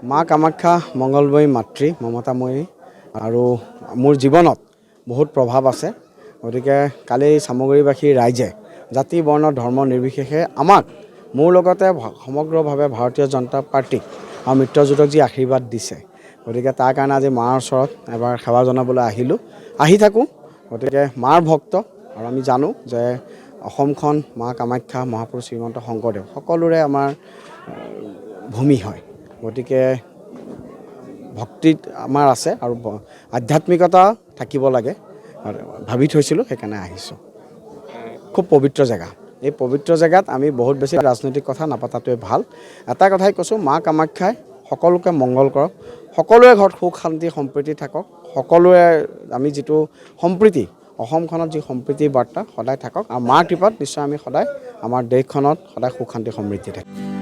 মা কামাখ্যা মংগলময়ী মাতৃ মমতাময়ী আৰু মোৰ জীৱনত বহুত প্ৰভাৱ আছে। গতিকে কালি চামগুৰিবাসী ৰাইজে জাতি বৰ্ণ ধৰ্ম নিৰ্বিশেষে আমাক মোৰ লগতে সমগ্ৰভাৱে ভাৰতীয় জনতা পাৰ্টীক আৰু মিত্ৰজোঁটক যি আশীৰ্বাদ দিছে, গতিকে তাৰ কাৰণে আজি মাৰ ওচৰত এবাৰ সেৱা জনাবলৈ আহিলোঁ, আহি থাকোঁ। গতিকে মাৰ ভক্ত আৰু আমি জানো যে অসমখন মা কামাখ্যা মহাপুৰুষ শ্ৰীমন্ত শংকৰদেৱ সকলোৰে আমাৰ ভূমি হয়। গতিকে ভক্তিত আমাৰ আছে আৰু আধ্যাত্মিকতা থাকিব লাগে ভাবি থৈছিলোঁ, সেইকাৰণে আহিছোঁ। খুব পবিত্ৰ জেগা। এই পবিত্ৰ জেগাত আমি বহুত বেছি ৰাজনৈতিক কথা নাপাতাটোৱে ভাল। এটা কথাই কৈছোঁ, মা কামাখ্যাই সকলোকে মংগল কৰক, সকলোৰে ঘৰত সুখ শান্তি সম্প্ৰীতি থাকক, সকলোৰে আমি যিটো সম্প্ৰীতি অসমখনত যি সম্প্ৰীতিৰ বাৰ্তা সদায় থাকক আৰু মাৰ কৃপাত নিশ্চয় আমি সদায় আমাৰ দেশখনত সদায় সুখ শান্তি সমৃদ্ধি থাকিম।